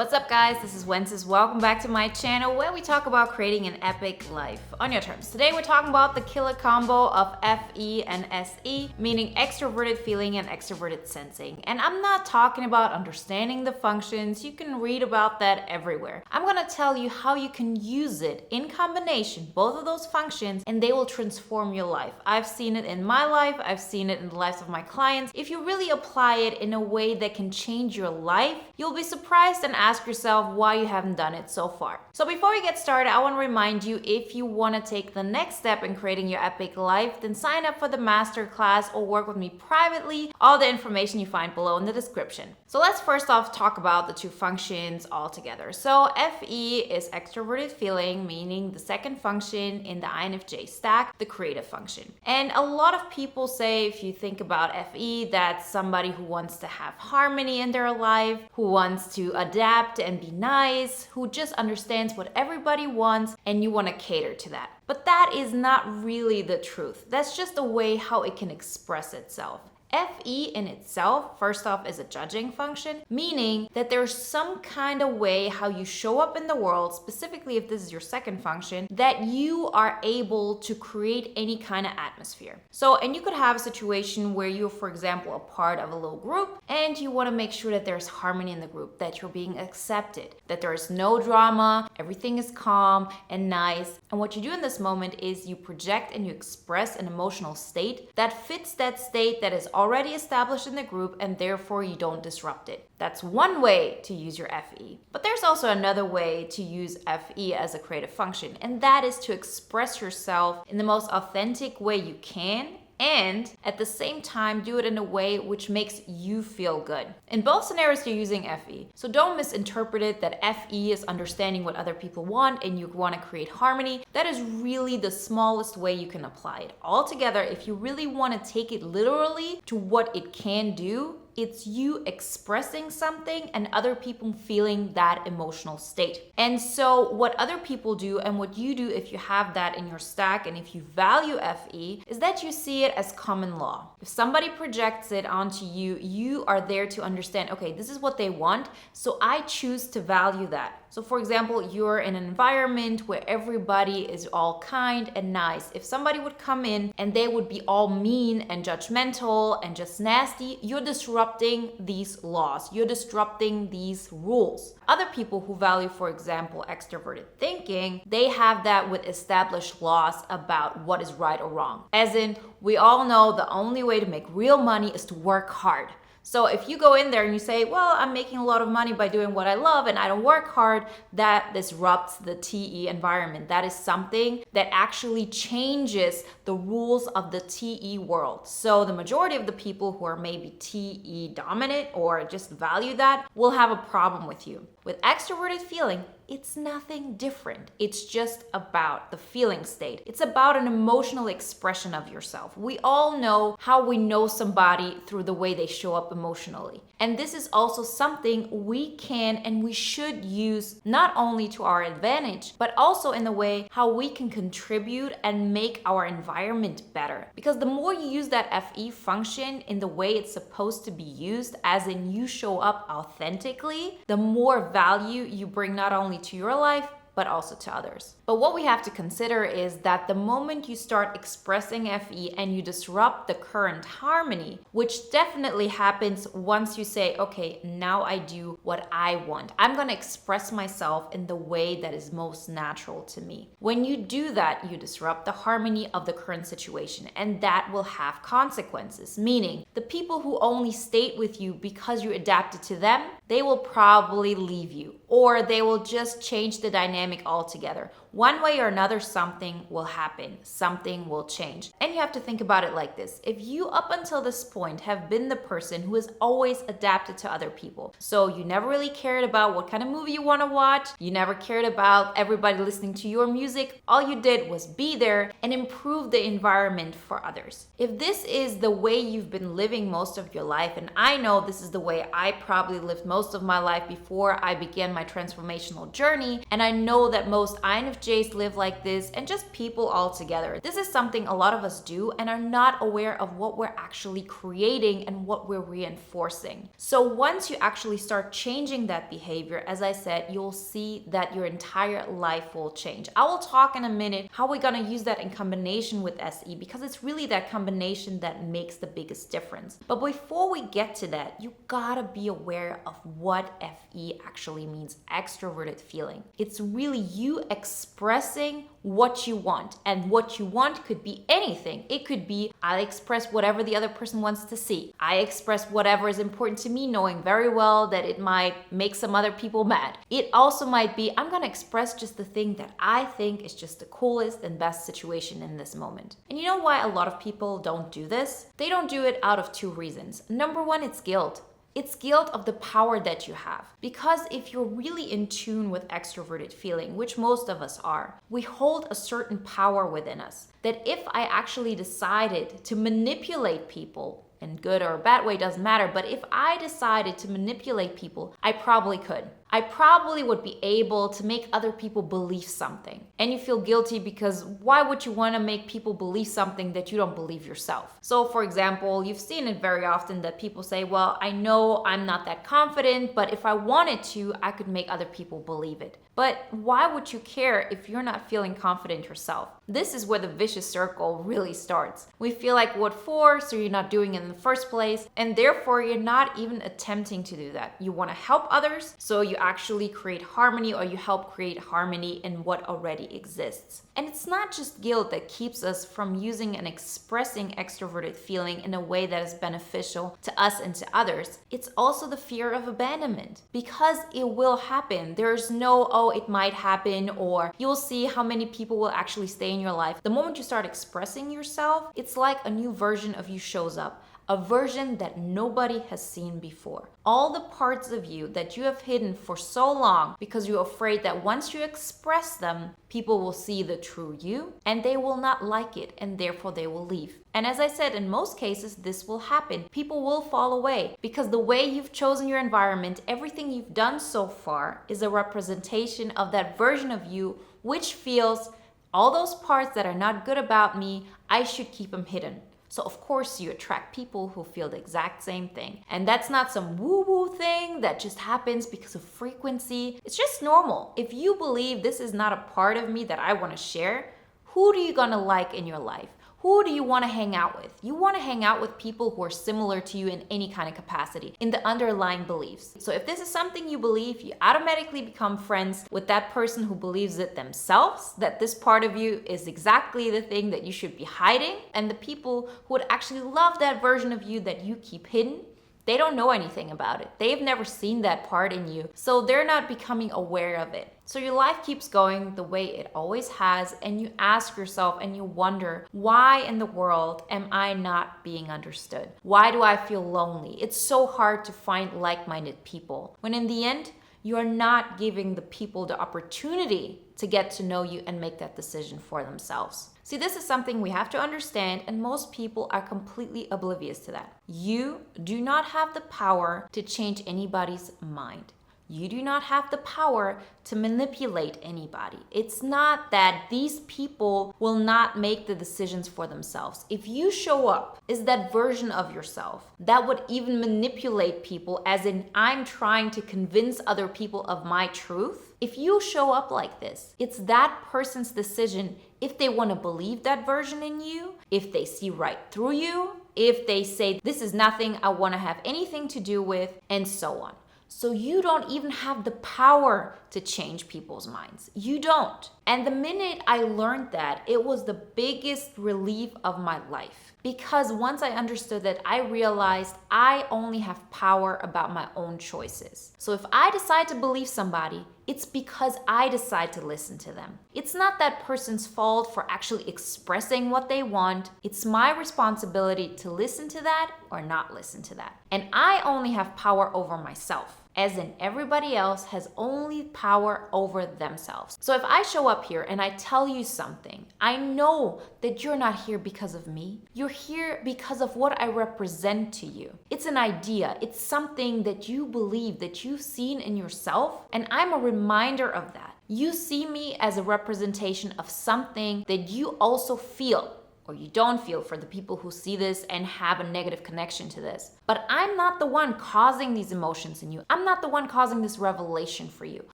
What's up, guys? This is Wenzes. Welcome back to my channel where we talk about creating an epic life on your terms. Today we're talking about the killer combo of FE and SE, meaning extroverted feeling and extroverted sensing. And I'm not talking about understanding the functions. You can read about that everywhere. I'm gonna tell you how you can use it in combination, both of those functions, and they will transform your life. I've seen it in my life. I've seen it in the lives of my clients. If you really apply it in a way that can change your life, you'll be surprised and ask yourself why you haven't done it so far. So before we get started, I want to remind you, if you want to take the next step in creating your epic life, then sign up for the masterclass or work with me privately. All the information you find below in the description. So let's first off talk about the two functions all together. So FE is extroverted feeling, meaning the second function in the INFJ stack, the creative function. And a lot of people say, if you think about FE, that's somebody who wants to have harmony in their life, who wants to adapt and be nice, who just understands what everybody wants, and you want to cater to that. But that is not really the truth. That's just a way how it can express itself. FE in itself, first off, is a judging function, meaning that there's some kind of way how you show up in the world, specifically if this is your second function, that you are able to create any kind of atmosphere. And you could have a situation where you're, for example, a part of a little group and you want to make sure that there's harmony in the group, that you're being accepted, that there's no drama, everything is calm and nice. And what you do in this moment is you project and you express an emotional state that fits that state that is already established in the group, and therefore you don't disrupt it. That's one way to use your FE. But there's also another way to use FE as a creative function, and that is to express yourself in the most authentic way you can, and at the same time do it in a way which makes you feel good. In both scenarios, you're using FE. So don't misinterpret it that FE is understanding what other people want and you want to create harmony. That is really the smallest way you can apply it. Altogether, if you really want to take it literally to what it can do, it's you expressing something and other people feeling that emotional state. And so what other people do and what you do if you have that in your stack and if you value FE is that you see it as common law. If somebody projects it onto you, you are there to understand, okay, this is what they want, so I choose to value that. So for example, you're in an environment where everybody is all kind and nice. If somebody would come in and they would be all mean and judgmental and just nasty, you're disrupting these laws. You're disrupting these rules. Other people who value, for example, extroverted thinking, they have that with established laws about what is right or wrong. As in, we all know the only way to make real money is to work hard. So if you go in there and you say, well, I'm making a lot of money by doing what I love and I don't work hard, that disrupts the TE environment. That is something that actually changes the rules of the TE world. So the majority of the people who are maybe TE dominant or just value that will have a problem with you. With extroverted feeling, it's nothing different. It's just about the feeling state. It's about an emotional expression of yourself. We all know how we know somebody through the way they show up emotionally. And this is also something we can and we should use not only to our advantage, but also in the way how we can contribute and make our environment better. Because the more you use that FE function in the way it's supposed to be used, as in you show up authentically, the more value you bring not only to your life, but also to others. But what we have to consider is that the moment you start expressing FE and you disrupt the current harmony, which definitely happens once you say, okay, now I do what I want. I'm gonna express myself in the way that is most natural to me. When you do that, you disrupt the harmony of the current situation, and that will have consequences, meaning the people who only stayed with you because you adapted to them, they will probably leave you, or they will just change the dynamic altogether. One way or another, something will happen, something will change. And you have to think about it like this. If you up until this point have been the person who has always adapted to other people, so you never really cared about what kind of movie you want to watch, you never cared about everybody listening to your music, all you did was be there and improve the environment for others. If this is the way you've been living most of your life, and I know this is the way I probably lived most most of my life before I began my transformational journey, and I know that most INFJs live like this, and just people altogether. This is something a lot of us do and are not aware of what we're actually creating and what we're reinforcing. So once you actually start changing that behavior, as I said, you'll see that your entire life will change. I will talk in a minute how we're gonna use that in combination with SE, because it's really that combination that makes the biggest difference. But before we get to that, you gotta be aware of what FE actually means, extroverted feeling. It's really you expressing what you want, and what you want could be anything. It could be, I express whatever the other person wants to see. I express whatever is important to me, knowing very well that it might make some other people mad. It also might be, I'm gonna express just the thing that I think is just the coolest and best situation in this moment. And you know why a lot of people don't do this? They don't do it out of two reasons. Number one, it's guilt. It's guilt of the power that you have. Because if you're really in tune with extroverted feeling, which most of us are, we hold a certain power within us. That if I actually decided to manipulate people, in good or bad way, doesn't matter, but if I decided to manipulate people, I probably could. I probably would be able to make other people believe something. And you feel guilty because why would you want to make people believe something that you don't believe yourself? So for example, you've seen it very often that people say, well, I know I'm not that confident, but if I wanted to, I could make other people believe it. But why would you care if you're not feeling confident yourself? This is where the vicious circle really starts. We feel like what for, so you're not doing it in the first place, and therefore you're not even attempting to do that. You want to help others, so you actually create harmony, or you help create harmony in what already exists. And it's not just guilt that keeps us from using and expressing extroverted feeling in a way that is beneficial to us and to others. It's also the fear of abandonment, because it will happen. There's no, oh, it might happen, or you'll see how many people will actually stay in your life. The moment you start expressing yourself, it's like a new version of you shows up. A version that nobody has seen before. All the parts of you that you have hidden for so long because you're afraid that once you express them, people will see the true you and they will not like it, and therefore they will leave. And as I said, in most cases, this will happen. People will fall away because the way you've chosen your environment, everything you've done so far is a representation of that version of you which feels all those parts that are not good about me, I should keep them hidden. So of course you attract people who feel the exact same thing. And that's not some woo-woo thing that just happens because of frequency. It's just normal. If you believe this is not a part of me that I want to share, who are you gonna like in your life? Who do you want to hang out with? You want to hang out with people who are similar to you in any kind of capacity, in the underlying beliefs. So if this is something you believe, you automatically become friends with that person who believes it themselves, that this part of you is exactly the thing that you should be hiding. And the people who would actually love that version of you that you keep hidden, they don't know anything about it. They've never seen that part in you, so they're not becoming aware of it. So your life keeps going the way it always has, and you ask yourself and you wonder, why in the world am I not being understood? Why do I feel lonely? It's so hard to find like-minded people, when in the end, you are not giving the people the opportunity to get to know you and make that decision for themselves. See, this is something we have to understand, and most people are completely oblivious to that. You do not have the power to change anybody's mind. You do not have the power to manipulate anybody. It's not that these people will not make the decisions for themselves. If you show up as that version of yourself that would even manipulate people, as in I'm trying to convince other people of my truth, if you show up like this, it's that person's decision if they want to believe that version in you, if they see right through you, if they say this is nothing I want to have anything to do with, and so on. So you don't even have the power to change people's minds. You don't. And the minute I learned that, it was the biggest relief of my life. Because once I understood that, I realized I only have power about my own choices. So if I decide to believe somebody, it's because I decide to listen to them. It's not that person's fault for actually expressing what they want. It's my responsibility to listen to that or not listen to that. And I only have power over myself. as in everybody else has only power over themselves. So if I show up here and I tell you something, I know that you're not here because of me. You're here because of what I represent to you. It's an idea. It's something that you believe, that you've seen in yourself, and I'm a reminder of that. You see me as a representation of something that you also feel, or you don't feel for the people who see this and have a negative connection to this. But I'm not the one causing these emotions in you. I'm not the one causing this revelation for you.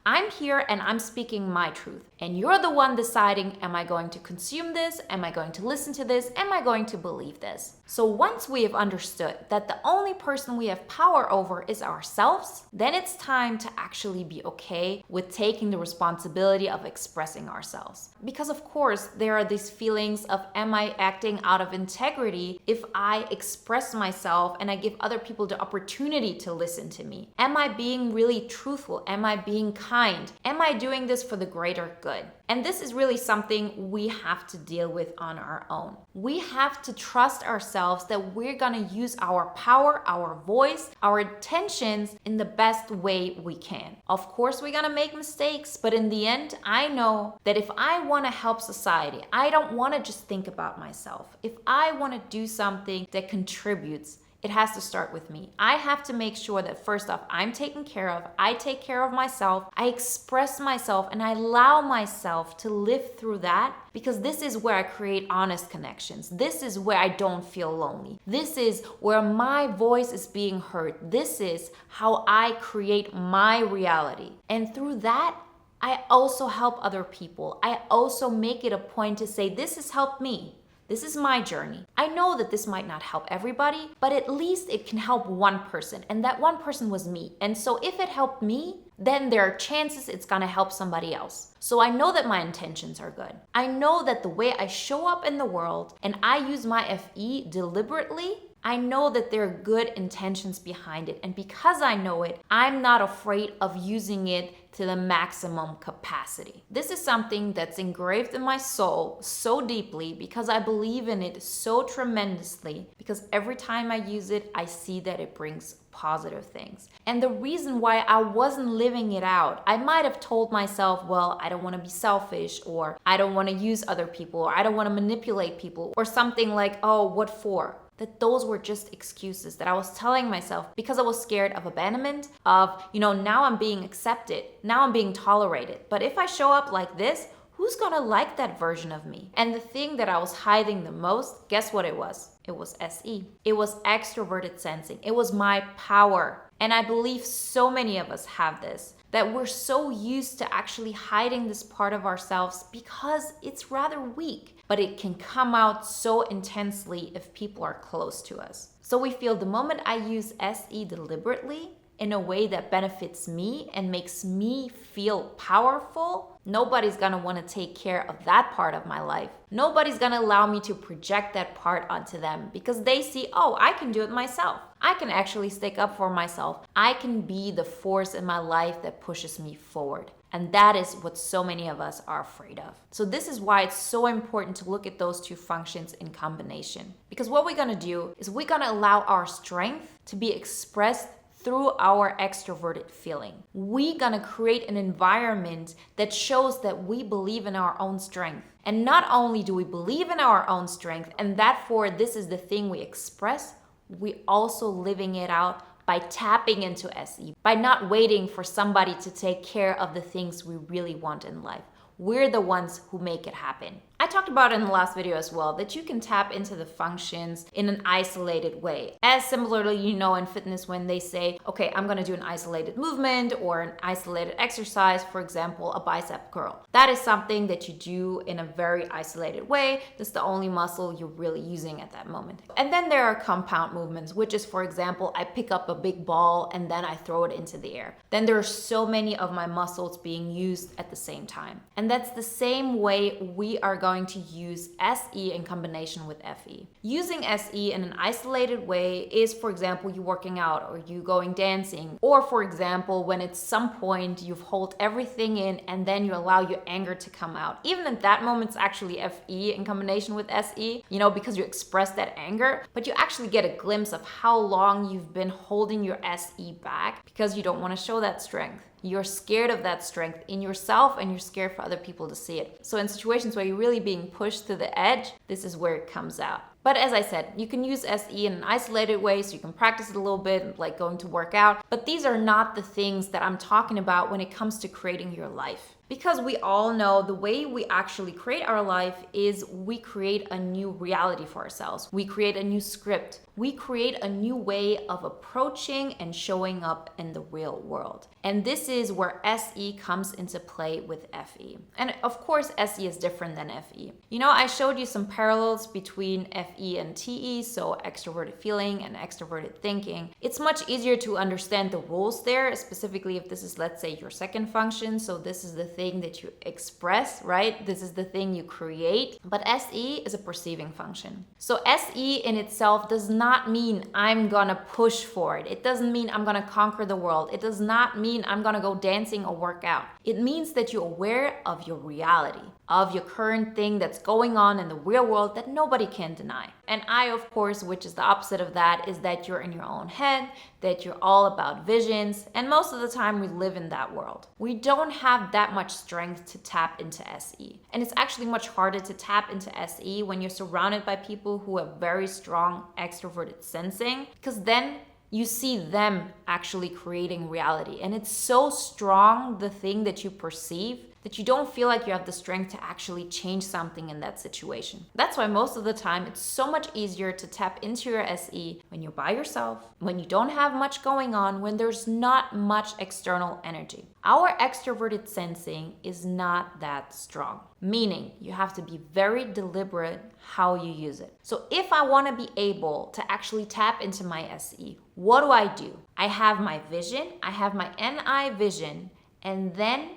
I'm here and I'm speaking my truth. And you're the one deciding, am I going to consume this? Am I going to listen to this? Am I going to believe this? So once we have understood that the only person we have power over is ourselves, then it's time to actually be okay with taking the responsibility of expressing ourselves. Because of course, there are these feelings of, am I acting out of integrity if I express myself and I give other people the opportunity to listen to me? Am I being really truthful? Am I being kind? Am I doing this for the greater good? And this is really something we have to deal with on our own. We have to trust ourselves that we're gonna use our power, our voice, our intentions in the best way we can. Of course, we're gonna make mistakes, but in the end, I know that if I wanna help society, I don't wanna just think about myself. If I wanna do something that contributes, it has to start with me. I have to make sure that first off, I'm taken care of. I take care of myself. I express myself and I allow myself to live through that, because this is where I create honest connections. This is where I don't feel lonely. This is where my voice is being heard. This is how I create my reality. And through that, I also help other people. I also make it a point to say, this has helped me. This is my journey. I know that this might not help everybody, but at least it can help one person. And that one person was me. And so if it helped me, then there are chances it's gonna help somebody else. So I know that my intentions are good. I know that the way I show up in the world and I use my FE deliberately, I know that there are good intentions behind it. And because I know it, I'm not afraid of using it to the maximum capacity. This is something that's engraved in my soul so deeply because I believe in it so tremendously, because every time I use it, I see that it brings positive things. And the reason why I wasn't living it out, I might have told myself, well, I don't want to be selfish, or I don't want to use other people, or I don't want to manipulate people, or something like, oh, what for? That those were just excuses that I was telling myself because I was scared of abandonment, of, now I'm being accepted, now I'm being tolerated. But if I show up like this, who's gonna like that version of me? And the thing that I was hiding the most, guess what it was? It was SE. It was extroverted sensing. It was my power. And I believe so many of us have this, that we're so used to actually hiding this part of ourselves because it's rather weak, but it can come out so intensely if people are close to us. So we feel the moment I use SE deliberately in a way that benefits me and makes me feel powerful, nobody's gonna wanna take care of that part of my life. Nobody's gonna allow me to project that part onto them because they see, oh, I can do it myself. I can actually stick up for myself. I can be the force in my life that pushes me forward. And that is what so many of us are afraid of. So this is why it's so important to look at those two functions in combination. Because what we're gonna do is we're gonna allow our strength to be expressed through our extroverted feeling. We're gonna create an environment that shows that we believe in our own strength. And not only do we believe in our own strength, and therefore this is the thing we express, we also living it out by tapping into SE, by not waiting for somebody to take care of the things we really want in life. We're the ones who make it happen. I talked about in the last video as well that you can tap into the functions in an isolated way. As similarly, in fitness when they say, okay, I'm gonna do an isolated movement or an isolated exercise, for example, a bicep curl. That is something that you do in a very isolated way. That's the only muscle you're really using at that moment. And then there are compound movements, which is, for example, I pick up a big ball and then I throw it into the air. Then there are so many of my muscles being used at the same time. And that's the same way we are going going to use SE in combination with FE. Using SE in an isolated way is, for example, you working out or you going dancing, or for example, when at some point you've hold everything in and then you allow your anger to come out. Even at that moment, it's actually FE in combination with SE, because you express that anger, but you actually get a glimpse of how long you've been holding your SE back because you don't want to show that strength. You're scared of that strength in yourself and you're scared for other people to see it. So in situations where you're really being pushed to the edge, this is where it comes out. But as I said, you can use SE in an isolated way, so you can practice it a little bit, like going to work out. But these are not the things that I'm talking about when it comes to creating your life. Because we all know the way we actually create our life is we create a new reality for ourselves. We create a new script. We create a new way of approaching and showing up in the real world. And this is where SE comes into play with FE. And of course, SE is different than FE. I showed you some parallels between FE and TE, so extroverted feeling and extroverted thinking. It's much easier to understand the rules there, specifically if this is, let's say, your second function. So this is the thing that you express, right? This is the thing you create. But SE is a perceiving function. So SE in itself does not mean I'm gonna push for it. It doesn't mean I'm gonna conquer the world. It does not mean I'm gonna go dancing or work out. It means that you're aware of your reality, of your current thing that's going on in the real world that nobody can deny. And I, of course, which is the opposite of that, is that you're in your own head, that you're all about visions, and most of the time we live in that world. We don't have that much strength to tap into SE. And it's actually much harder to tap into SE when you're surrounded by people who have very strong extroverted sensing, because then you see them actually creating reality. And it's so strong, the thing that you perceive, that you don't feel like you have the strength to actually change something in that situation. That's why most of the time it's so much easier to tap into your SE when you're by yourself, when you don't have much going on, when there's not much external energy. Our extroverted sensing is not that strong, meaning you have to be very deliberate how you use it. So if I want to be able to actually tap into my SE, what do? I have my vision, I have my NI vision, and then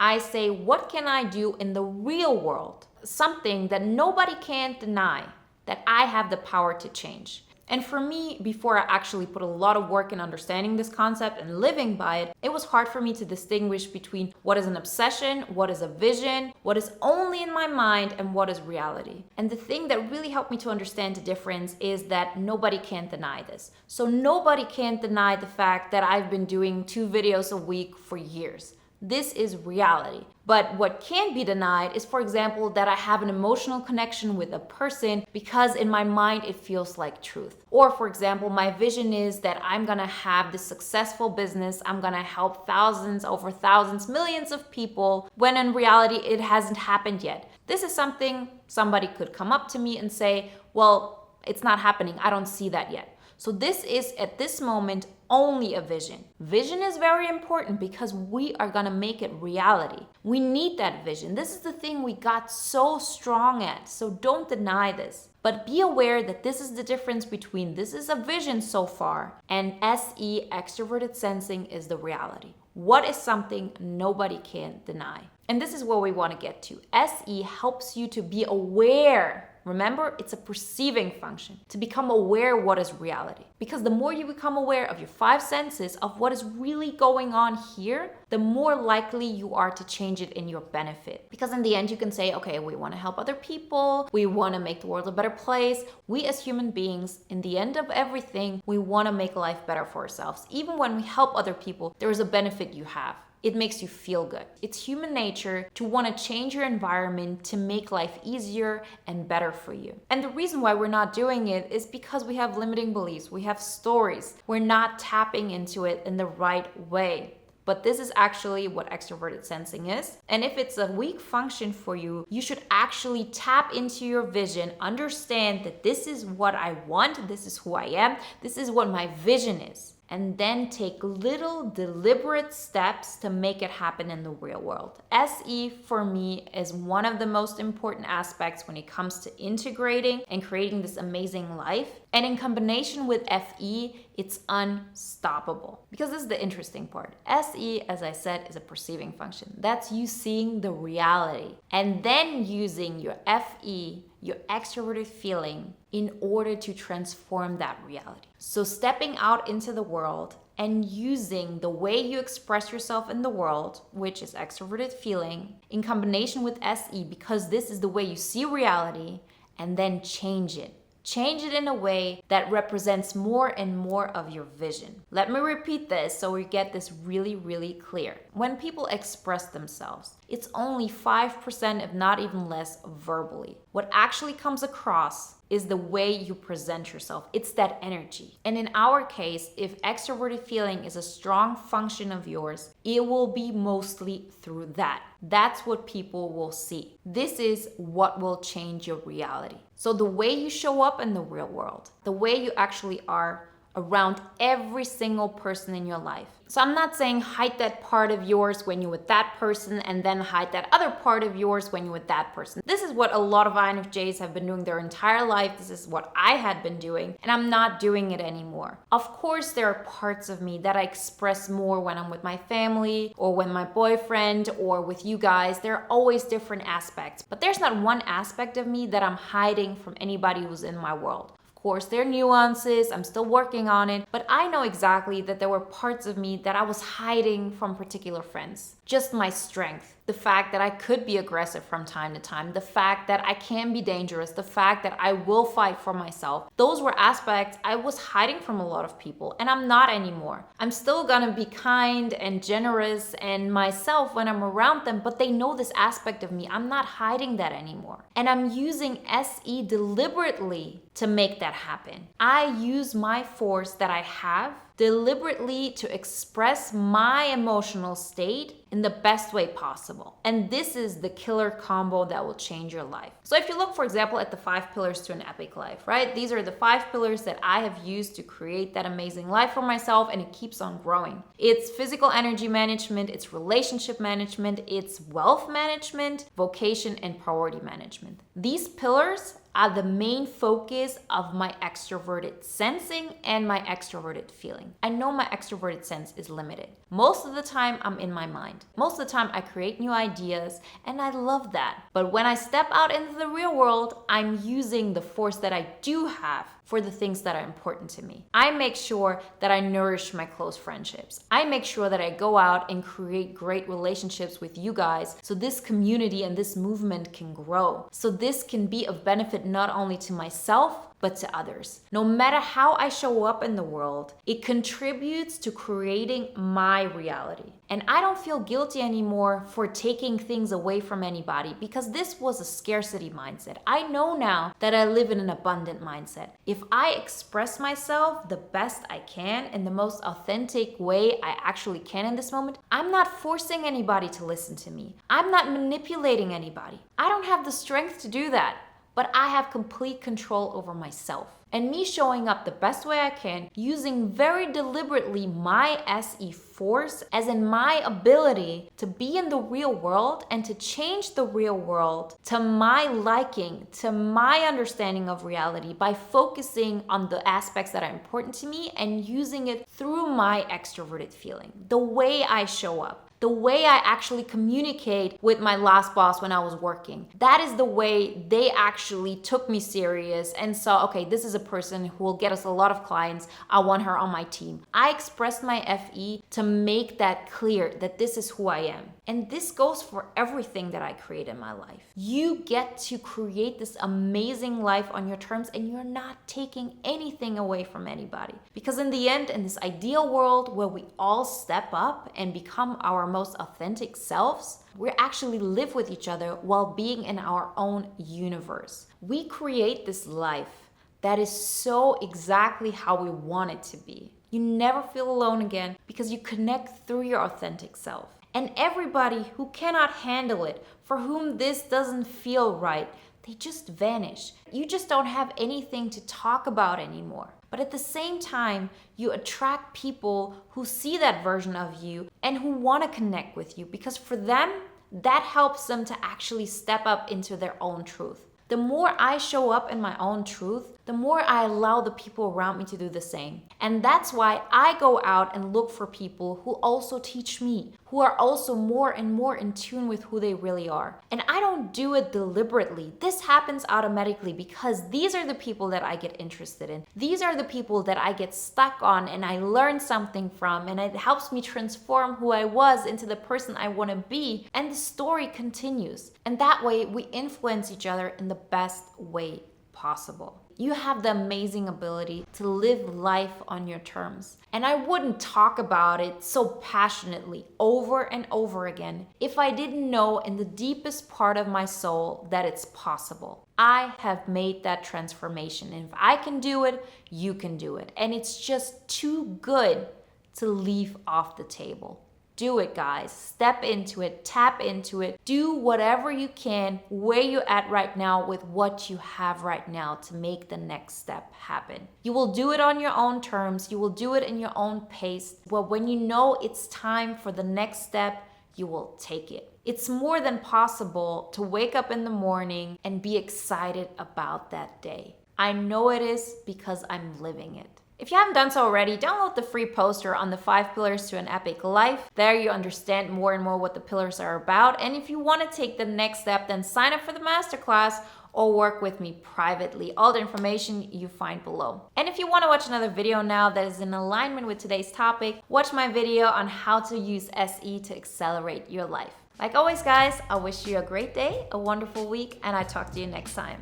I say, what can I do in the real world? Something that nobody can deny, that I have the power to change. And for me, before I actually put a lot of work in understanding this concept and living by it, it was hard for me to distinguish between what is an obsession, what is a vision, what is only in my mind, and what is reality. And the thing that really helped me to understand the difference is that nobody can deny this. So nobody can deny the fact that I've been doing 2 videos a week for years. This is reality. But what can't be denied is, for example, that I have an emotional connection with a person because in my mind it feels like truth. Or for example, my vision is that I'm gonna have this successful business, I'm gonna help thousands, over thousands, millions of people, when in reality it hasn't happened yet. This is something somebody could come up to me and say, well, it's not happening, I don't see that yet. So this is, at this moment, only a vision. Vision is very important because we are gonna make it reality. We need that vision. This is the thing we got so strong at, so don't deny this. But be aware that this is the difference between this is a vision so far and SE, extroverted sensing, is the reality. What is something nobody can deny? And this is where we wanna get to. SE helps you to be aware. Remember, it's a perceiving function, to become aware what is reality. Because the more you become aware of your 5 senses, of what is really going on here, the more likely you are to change it in your benefit. Because in the end, you can say, okay, we want to help other people, we want to make the world a better place. We as human beings, in the end of everything, we want to make life better for ourselves. Even when we help other people, there is a benefit you have. It makes you feel good. It's human nature to want to change your environment to make life easier and better for you. And the reason why we're not doing it is because we have limiting beliefs, we have stories. We're not tapping into it in the right way. But this is actually what extroverted sensing is. And if it's a weak function for you, you should actually tap into your vision, understand that this is what I want, this is who I am, this is what my vision is. And then take little deliberate steps to make it happen in the real world. SE for me is one of the most important aspects when it comes to integrating and creating this amazing life. And in combination with FE, it's unstoppable. Because this is the interesting part. SE, as I said, is a perceiving function. That's you seeing the reality and then using your FE, your extroverted feeling, in order to transform that reality. So stepping out into the world and using the way you express yourself in the world, which is extroverted feeling, in combination with SE, because this is the way you see reality, and then change it. Change it in a way that represents more and more of your vision. Let me repeat this so we get this really, really clear. When people express themselves, it's only 5%, if not even less, verbally. What actually comes across is the way you present yourself. It's that energy. And in our case, if extroverted feeling is a strong function of yours, it will be mostly through that. That's what people will see. This is what will change your reality. So the way you show up in the real world, the way you actually are around every single person in your life. So I'm not saying hide that part of yours when you're with that person and then hide that other part of yours when you're with that person. This is what a lot of INFJs have been doing their entire life. This is what I had been doing, and I'm not doing it anymore. Of course, there are parts of me that I express more when I'm with my family or with my boyfriend or with you guys. There are always different aspects, but there's not one aspect of me that I'm hiding from anybody who's in my world. Of course, there are nuances, I'm still working on it, but I know exactly that there were parts of me that I was hiding from particular friends. Just my strength, the fact that I could be aggressive from time to time, the fact that I can be dangerous, the fact that I will fight for myself. Those were aspects I was hiding from a lot of people, and I'm not anymore. I'm still gonna be kind and generous and myself when I'm around them, but they know this aspect of me. I'm not hiding that anymore. And I'm using SE deliberately to make that happen. I use my force that I have deliberately to express my emotional state in the best way possible. And this is the killer combo that will change your life. So if you look, for example, at the 5 pillars to an epic life, right? These are the 5 pillars that I have used to create that amazing life for myself, and it keeps on growing. It's physical energy management, it's relationship management, it's wealth management, vocation, and priority management. These pillars are the main focus of my extroverted sensing and my extroverted feeling. I know my extroverted sense is limited. Most of the time, I'm in my mind. Most of the time, I create new ideas, and I love that. But when I step out into the real world, I'm using the force that I do have for the things that are important to me. I make sure that I nourish my close friendships. I make sure that I go out and create great relationships with you guys so this community and this movement can grow. So this can be of benefit not only to myself, but to others. No matter how I show up in the world, it contributes to creating my reality. And I don't feel guilty anymore for taking things away from anybody because this was a scarcity mindset. I know now that I live in an abundant mindset. If I express myself the best I can in the most authentic way I actually can in this moment, I'm not forcing anybody to listen to me. I'm not manipulating anybody. I don't have the strength to do that. But I have complete control over myself. And me showing up the best way I can, using very deliberately my SE force, as in my ability to be in the real world and to change the real world to my liking, to my understanding of reality by focusing on the aspects that are important to me and using it through my extroverted feeling, the way I show up. The way I actually communicate with my last boss when I was working. That is the way they actually took me serious and saw, okay, this is a person who will get us a lot of clients. I want her on my team. I expressed my FE to make that clear that this is who I am. And this goes for everything that I create in my life. You get to create this amazing life on your terms, and you're not taking anything away from anybody. Because in the end, in this ideal world where we all step up and become our most authentic selves, we actually live with each other while being in our own universe. We create this life that is so exactly how we want it to be. You never feel alone again because you connect through your authentic self. And everybody who cannot handle it, for whom this doesn't feel right, they just vanish. You just don't have anything to talk about anymore. But at the same time, you attract people who see that version of you and who want to connect with you, because for them, that helps them to actually step up into their own truth. The more I show up in my own truth, the the more I allow the people around me to do the same. And that's why I go out and look for people who also teach me, who are also more and more in tune with who they really are. And I don't do it deliberately. This happens automatically because these are the people that I get interested in. These are the people that I get stuck on and I learn something from, and it helps me transform who I was into the person I want to be. And the story continues. And that way we influence each other in the best way possible. You have the amazing ability to live life on your terms. And I wouldn't talk about it so passionately over and over again if I didn't know in the deepest part of my soul that it's possible. I have made that transformation. And if I can do it, you can do it. And it's just too good to leave off the table. Do it, guys. Step into it, tap into it, do whatever you can where you're at right now with what you have right now to make the next step happen. You will do it on your own terms, you will do it in your own pace, but when you know it's time for the next step, you will take it. It's more than possible to wake up in the morning and be excited about that day. I know it is because I'm living it. If you haven't done so already, download the free poster on the 5 pillars to an epic life. There you understand more and more what the pillars are about. And if you want to take the next step, then sign up for the masterclass or work with me privately. All the information you find below. And if you want to watch another video now that is in alignment with today's topic, watch my video on how to use SE to accelerate your life. Like always, guys, I wish you a great day, a wonderful week, and I talk to you next time.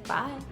Bye.